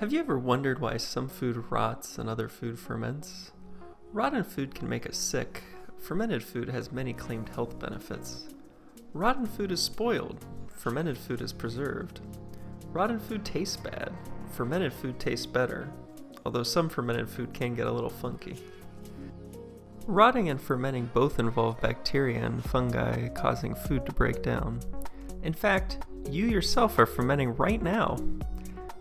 Have you ever wondered why some food rots and other food ferments? Rotten food can make us sick. Fermented food has many claimed health benefits. Rotten food is spoiled. Fermented food is preserved. Rotten food tastes bad. Fermented food tastes better, although some fermented food can get a little funky. Rotting and fermenting both involve bacteria and fungi causing food to break down. In fact, you yourself are fermenting right now.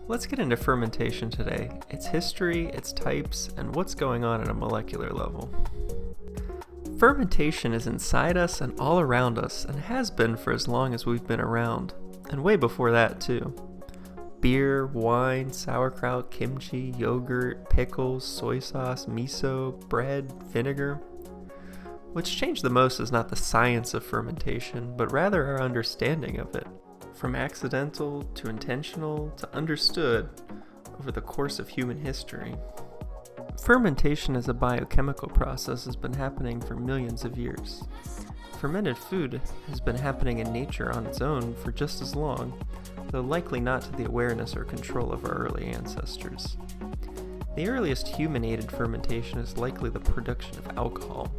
Let's get into fermentation today, its history, its types, and what's going on at a molecular level. Fermentation is inside us and all around us, and has been for as long as we've been around, and way before that too. Beer, wine, sauerkraut, kimchi, yogurt, pickles, soy sauce, miso, bread, vinegar. What's changed the most is not the science of fermentation, but rather our understanding of it. From accidental to intentional to understood over the course of human history. Fermentation as a biochemical process has been happening for millions of years. Fermented food has been happening in nature on its own for just as long, though likely not to the awareness or control of our early ancestors. The earliest human-aided fermentation is likely the production of alcohol,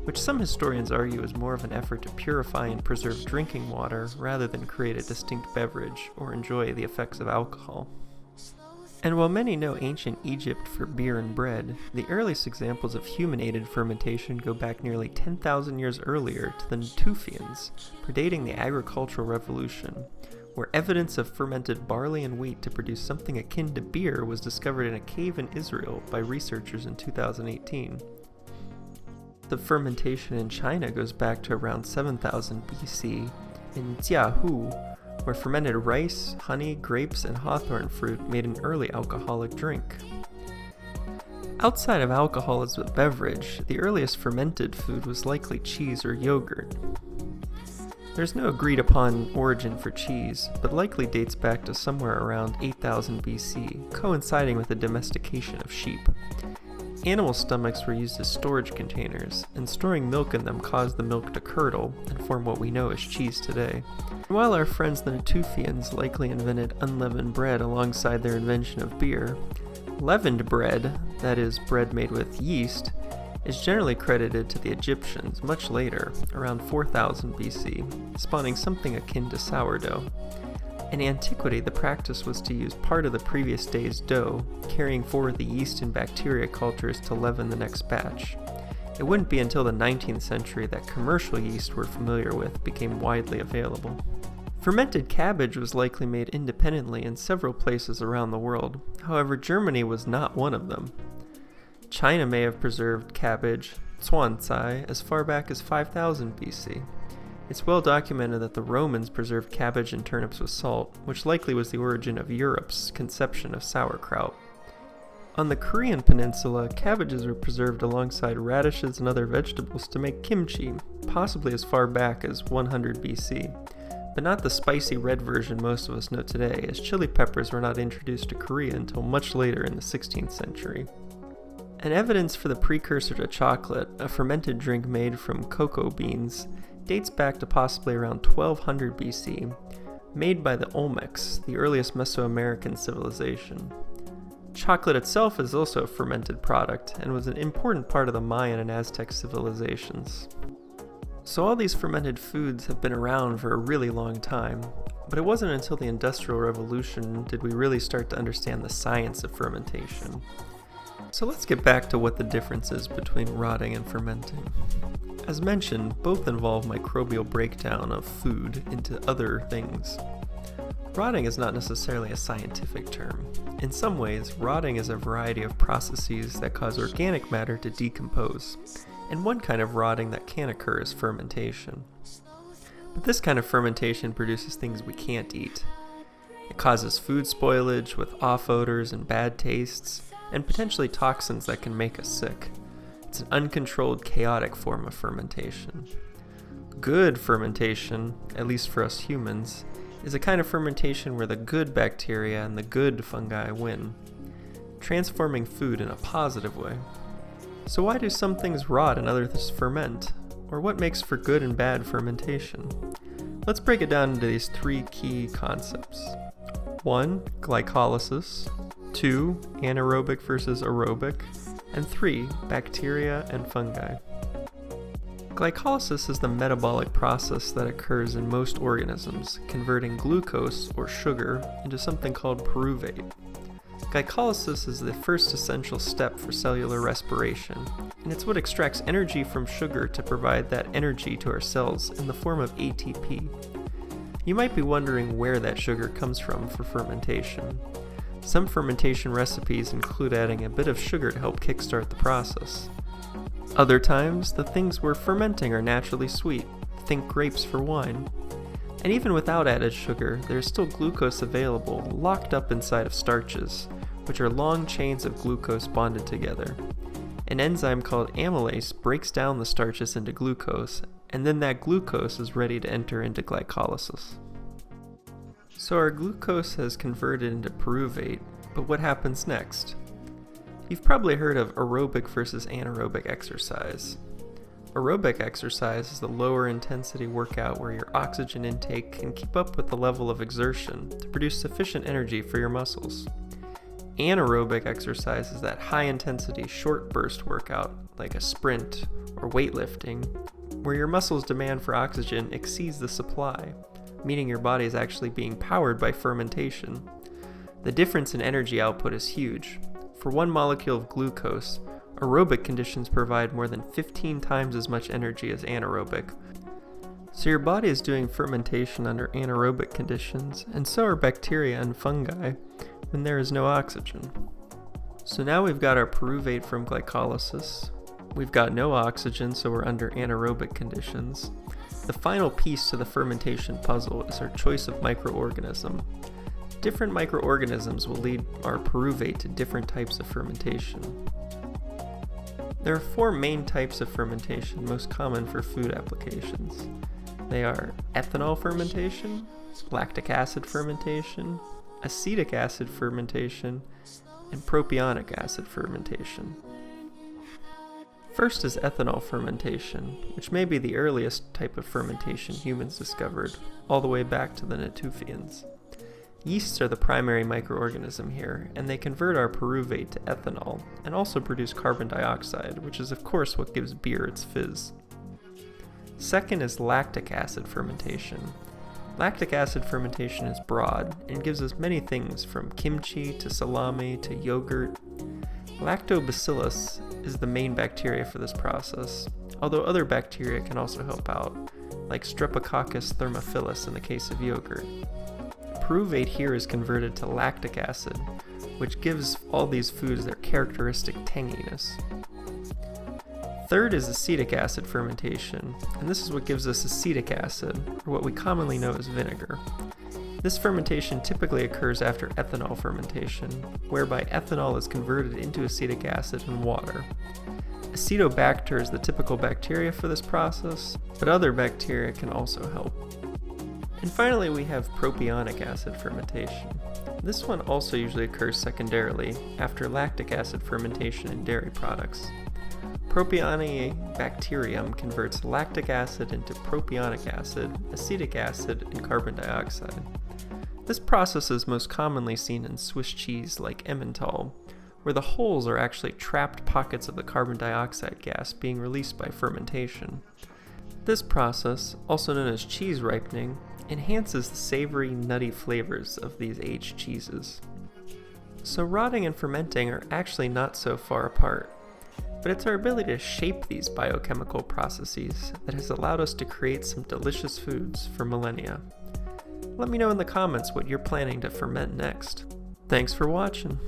which some historians argue is more of an effort to purify and preserve drinking water rather than create a distinct beverage or enjoy the effects of alcohol. And while many know ancient Egypt for beer and bread, the earliest examples of human-aided fermentation go back nearly 10,000 years earlier to the Natufians, predating the agricultural revolution, where evidence of fermented barley and wheat to produce something akin to beer was discovered in a cave in Israel by researchers in 2018. The fermentation in China goes back to around 7000 BC in Jiahu, where fermented rice, honey, grapes, and hawthorn fruit made an early alcoholic drink. Outside of alcohol as a beverage, the earliest fermented food was likely cheese or yogurt. There's no agreed upon origin for cheese, but likely dates back to somewhere around 8000 BC, coinciding with the domestication of sheep. Animal stomachs were used as storage containers, and storing milk in them caused the milk to curdle and form what we know as cheese today. While our friends the Natufians likely invented unleavened bread alongside their invention of beer, leavened bread, that is, bread made with yeast, is generally credited to the Egyptians much later, around 4000 BC, spawning something akin to sourdough. In antiquity, the practice was to use part of the previous day's dough, carrying forward the yeast and bacteria cultures to leaven the next batch. It wouldn't be until the 19th century that commercial yeast we're familiar with became widely available. Fermented cabbage was likely made independently in several places around the world, however Germany was not one of them. China may have preserved cabbage, zhuangcai, as far back as 5000 BC. It's well documented that the Romans preserved cabbage and turnips with salt, which likely was the origin of Europe's conception of sauerkraut. On the Korean peninsula, cabbages were preserved alongside radishes and other vegetables to make kimchi, possibly as far back as 100 BC, but not the spicy red version most of us know today, as chili peppers were not introduced to Korea until much later in the 16th century. And evidence for the precursor to chocolate, a fermented drink made from cocoa beans, dates back to possibly around 1200 BC, made by the Olmecs, the earliest Mesoamerican civilization. Chocolate itself is also a fermented product, and was an important part of the Mayan and Aztec civilizations. So all these fermented foods have been around for a really long time, but it wasn't until the Industrial Revolution did we really start to understand the science of fermentation. So let's get back to what the difference is between rotting and fermenting. As mentioned, both involve microbial breakdown of food into other things. Rotting is not necessarily a scientific term. In some ways, rotting is a variety of processes that cause organic matter to decompose, and one kind of rotting that can occur is fermentation. But this kind of fermentation produces things we can't eat. It causes food spoilage with off odors and bad tastes, and potentially toxins that can make us sick. It's an uncontrolled, chaotic form of fermentation. Good fermentation, at least for us humans, is a kind of fermentation where the good bacteria and the good fungi win, transforming food in a positive way. So why do some things rot and others ferment? Or what makes for good and bad fermentation? Let's break it down into these three key concepts. 1. Glycolysis. 2. Anaerobic versus aerobic, and 3. Bacteria and fungi. Glycolysis is the metabolic process that occurs in most organisms, converting glucose, or sugar, into something called pyruvate. Glycolysis is the first essential step for cellular respiration, and it's what extracts energy from sugar to provide that energy to our cells in the form of ATP. You might be wondering where that sugar comes from for fermentation. Some fermentation recipes include adding a bit of sugar to help kickstart the process. Other times, the things we're fermenting are naturally sweet. Think grapes for wine. And even without added sugar, there's still glucose available, locked up inside of starches, which are long chains of glucose bonded together. An enzyme called amylase breaks down the starches into glucose, and then that glucose is ready to enter into glycolysis. So our glucose has converted into pyruvate, but what happens next? You've probably heard of aerobic versus anaerobic exercise. Aerobic exercise is the lower intensity workout where your oxygen intake can keep up with the level of exertion to produce sufficient energy for your muscles. Anaerobic exercise is that high intensity short burst workout, like a sprint or weightlifting, where your muscles' demand for oxygen exceeds the supply, meaning your body is actually being powered by fermentation. The difference in energy output is huge. For one molecule of glucose, aerobic conditions provide more than 15 times as much energy as anaerobic. So your body is doing fermentation under anaerobic conditions, and so are bacteria and fungi when there is no oxygen. So now we've got our pyruvate from glycolysis. We've got no oxygen, so we're under anaerobic conditions. The final piece to the fermentation puzzle is our choice of microorganism. Different microorganisms will lead our pyruvate to different types of fermentation. There are 4 main types of fermentation most common for food applications. They are ethanol fermentation, lactic acid fermentation, acetic acid fermentation, and propionic acid fermentation. First is ethanol fermentation, which may be the earliest type of fermentation humans discovered, all the way back to the Natufians. Yeasts are the primary microorganism here, and they convert our pyruvate to ethanol, and also produce carbon dioxide, which is of course what gives beer its fizz. Second is lactic acid fermentation. Lactic acid fermentation is broad, and gives us many things from kimchi to salami to yogurt. Lactobacillus is the main bacteria for this process, although other bacteria can also help out, like Streptococcus thermophilus in the case of yogurt. Pyruvate here is converted to lactic acid, which gives all these foods their characteristic tanginess. Third is acetic acid fermentation, and this is what gives us acetic acid, or what we commonly know as vinegar. This fermentation typically occurs after ethanol fermentation, whereby ethanol is converted into acetic acid in water. Acetobacter is the typical bacteria for this process, but other bacteria can also help. And finally, we have propionic acid fermentation. This one also usually occurs secondarily after lactic acid fermentation in dairy products. Propionibacterium converts lactic acid into propionic acid, acetic acid, and carbon dioxide. This process is most commonly seen in Swiss cheese like Emmental, where the holes are actually trapped pockets of the carbon dioxide gas being released by fermentation. This process, also known as cheese ripening, enhances the savory, nutty flavors of these aged cheeses. So rotting and fermenting are actually not so far apart, but it's our ability to shape these biochemical processes that has allowed us to create some delicious foods for millennia. Let me know in the comments what you're planning to ferment next. Thanks for watching.